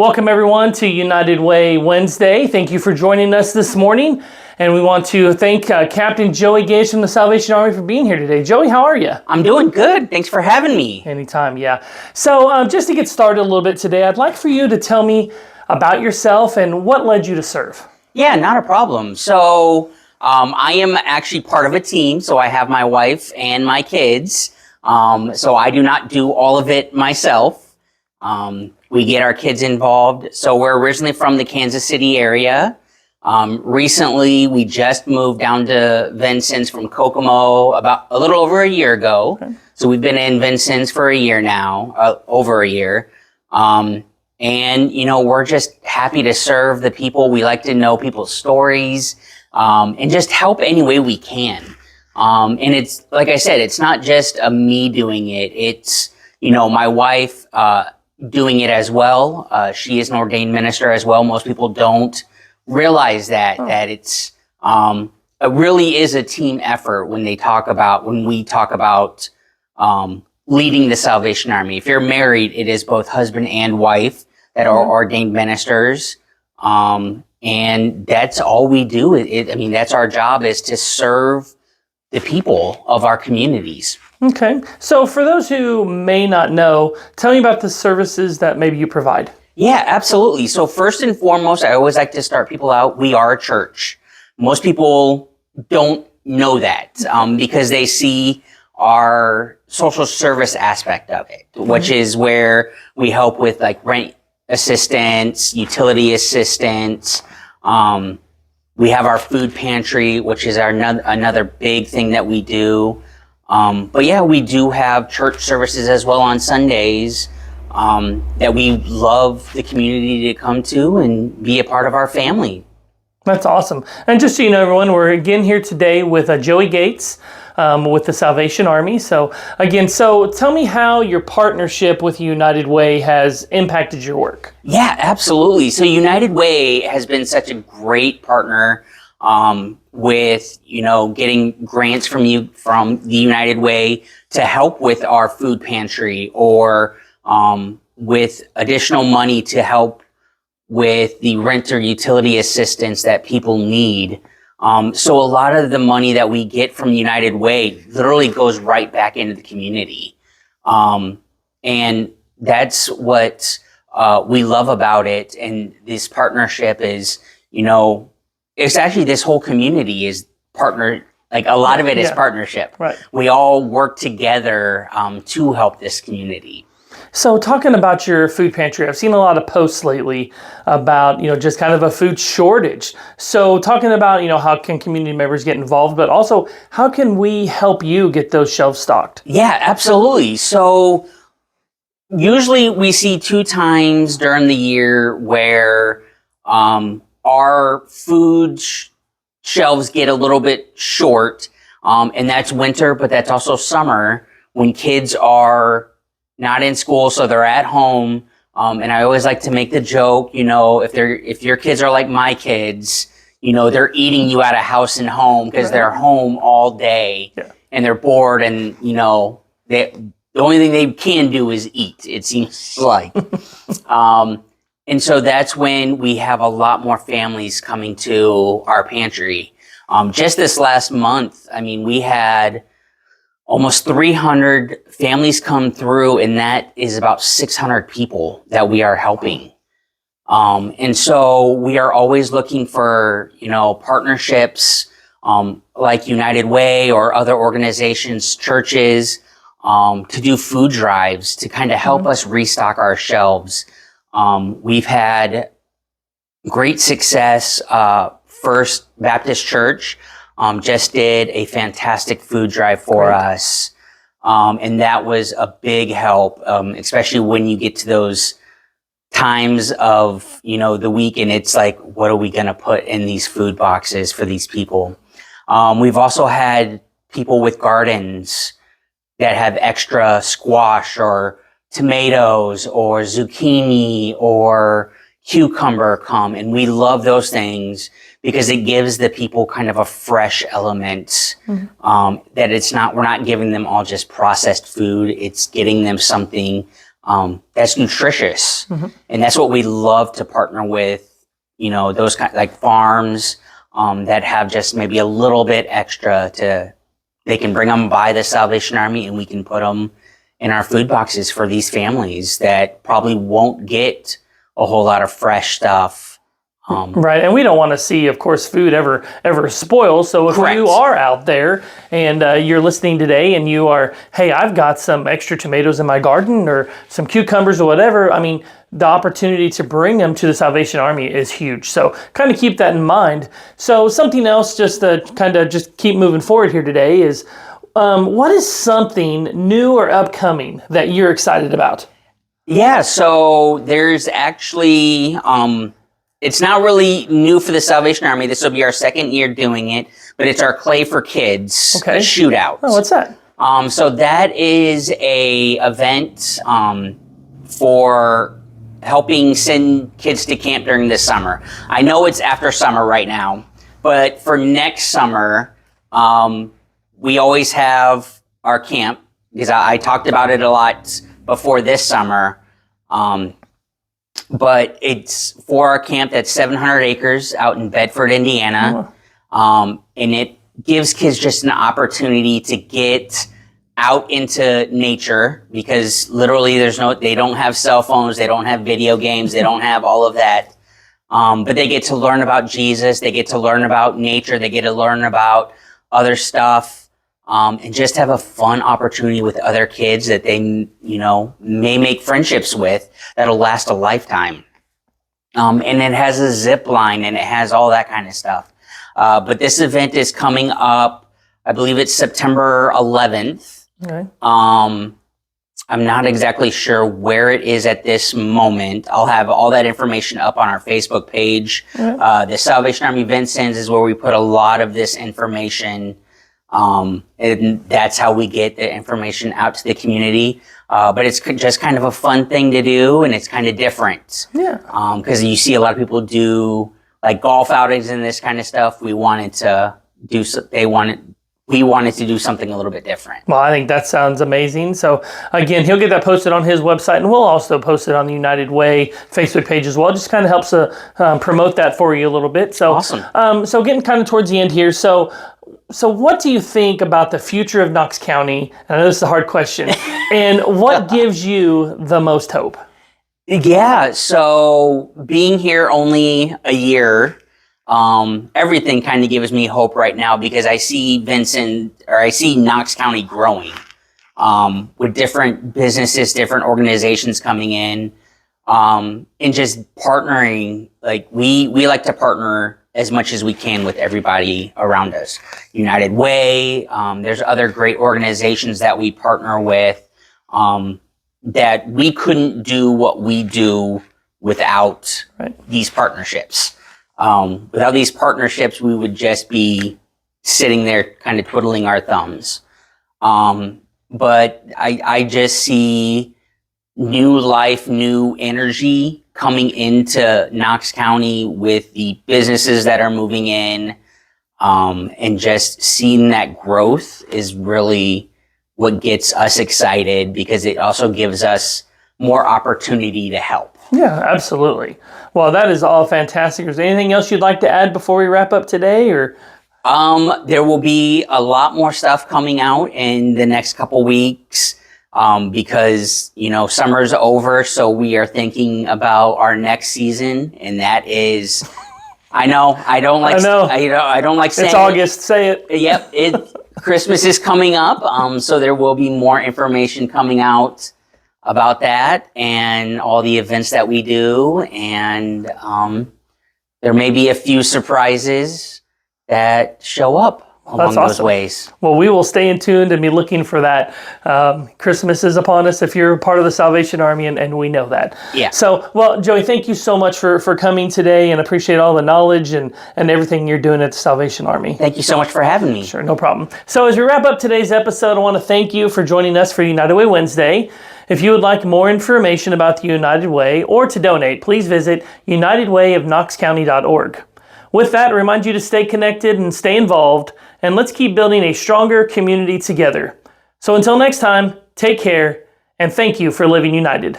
Welcome everyone to United Way Wednesday. Thank you for joining us this morning. And we want to thank Captain Joey Gates from the Salvation Army for being here today. Joey, how are you? I'm doing good. Thanks for having me. Anytime, yeah. So just to get started a little bit today, I'd like for you to tell me about yourself and what led you to serve. Yeah, not a problem. So I am actually part of a team. So I have my wife and my kids. So I do not do all of it myself. We get our kids involved. So we're originally from the Kansas City area. Recently, we just moved down to Vincennes from Kokomo about a little over a year ago. Okay. So we've been in Vincennes for a year now, over a year. And, you know, we're just happy to serve the people. We like to know people's stories, and just help any way we can. And it's, like I said, it's not just me doing it. It's, you know, my wife, doing it as well. She is an ordained minister as well. Most people don't realize that it's it really is a team effort when we talk about leading the Salvation Army. If you're married, it is both husband and wife that are ordained ministers. And that's all we do. I mean, that's our job, is to serve the people of our communities. Okay. So for those who may not know, tell me about the services that maybe you provide. Yeah, absolutely. So first and foremost, I always like to start people out. We are a church. Most people don't know that because they see our social service aspect of it, which is where we help with like rent assistance, utility assistance. We have our food pantry, which is another big thing that we do. But yeah, we do have church services as well on Sundays that we love the community to come to and be a part of our family. That's awesome. And just so you know, everyone, we're again here today with Joey Gates with the Salvation Army. So again, tell me how your partnership with United Way has impacted your work. Yeah, absolutely. So United Way has been such a great partner with, you know, getting grants from the United Way to help with our food pantry, or with additional money to help with the rent or utility assistance that people need. So a lot of the money that we get from United Way literally goes right back into the community. And that's what we love about it. And this partnership is, you know, it's actually, this whole community is partner. Like a lot of it is partnership. Right. We all work together to help this community. So talking about your food pantry, I've seen a lot of posts lately about, you know, just kind of a food shortage. So talking about, you know, how can community members get involved, but also how can we help you get those shelves stocked? Yeah, absolutely. So usually we see 2 times during the year where our food shelves get a little bit short, and that's winter, but that's also summer, when kids are not in school, so they're at home. And I always like to make the joke, you know, if your kids are like my kids, you know, they're eating you out of house and home because they're home all day and they're bored, and, you know, the only thing they can do is eat, it seems like. And so that's when we have a lot more families coming to our pantry. Just this last month, I mean, we had almost 300 families come through, and that is about 600 people that we are helping. And so we are always looking for, you know, partnerships like United Way or other organizations, churches, to do food drives to kind of help us restock our shelves. We've had great success. First Baptist Church just did a fantastic food drive for us. And that was a big help, especially when you get to those times of, you know, the week and it's like, what are we going to put in these food boxes for these people? We've also had people with gardens that have extra squash or tomatoes or zucchini or cucumber come, and we love those things because it gives the people kind of a fresh element, that we're not giving them all just processed food. It's getting them something that's nutritious. And that's what we love to partner with, those kind like farms that have just maybe a little bit extra they can bring them by the Salvation Army, and we can put them in our food boxes for these families that probably won't get a whole lot of fresh stuff. Right, and we don't want to see, of course, food ever spoil. So if Correct. you are out there and you're listening today and you are, hey, I've got some extra tomatoes in my garden or some cucumbers or whatever, I mean, the opportunity to bring them to the Salvation Army is huge. So kind of keep that in mind. So something else just to kind of just keep moving forward here today is, what is something new or upcoming that you're excited about? Yeah, so there's actually... it's not really new for the Salvation Army. This will be our second year doing it, but it's our Clay for Kids shootout. Oh, what's that? So that is a event for helping send kids to camp during this summer. I know it's after summer right now, but for next summer, we always have our camp, because I talked about it a lot before this summer. But it's for our camp that's 700 acres out in Bedford, Indiana. And it gives kids just an opportunity to get out into nature, because literally they don't have cell phones, they don't have video games, they don't have all of that. But they get to learn about Jesus, they get to learn about nature, they get to learn about other stuff. And just have a fun opportunity with other kids that they, may make friendships with that'll last a lifetime. And it has a zip line and it has all that kind of stuff. But this event is coming up, I believe it's September 11th. Okay. I'm not exactly sure where it is at this moment. I'll have all that information up on our Facebook page. The Salvation Army Vincennes is where we put a lot of this information. And that's how we get the information out to the community. But it's just kind of a fun thing to do, and it's kind of different. Yeah. Because you see a lot of people do like golf outings and this kind of stuff. We wanted to do something a little bit different. Well, I think that sounds amazing. So again, he'll get that posted on his website, and we'll also post it on the United Way Facebook page as well. Just kind of helps promote that for you a little bit. So awesome. So getting kind of towards the end here. So what do you think about the future of Knox County? And I know this is a hard question. And what gives you the most hope? Yeah, so being here only a year, everything kind of gives me hope right now, because I see Knox County growing, with different businesses, different organizations coming in, and just partnering. Like we like to partner as much as we can with everybody around us. United Way, there's other great organizations that we partner with, that we couldn't do what we do without these partnerships. Without these partnerships, we would just be sitting there kind of twiddling our thumbs. But I just see new life, new energy coming into Knox County with the businesses that are moving in, and just seeing that growth is really what gets us excited, because it also gives us more opportunity to help. Yeah, absolutely. Well, that is all fantastic. Is there anything else you'd like to add before we wrap up today, or? There will be a lot more stuff coming out in the next couple weeks. Because, summer's over, so we are thinking about our next season, and that is, I don't like saying it's August, say it. Yep, Christmas is coming up, so there will be more information coming out about that and all the events that we do, and there may be a few surprises that show up along those ways. Well, we will stay in tune and be looking for that. Christmas is upon us if you're part of the Salvation Army, and we know that. Yeah. So, well, Joey, thank you so much for coming today, and appreciate all the knowledge and everything you're doing at the Salvation Army. Thank you so much for having me. Sure, no problem. So as we wrap up today's episode, I want to thank you for joining us for United Way Wednesday. If you would like more information about the United Way or to donate, please visit unitedwayofknoxcounty.org. With that, I remind you to stay connected and stay involved, and let's keep building a stronger community together. So until next time, take care And thank you for living united.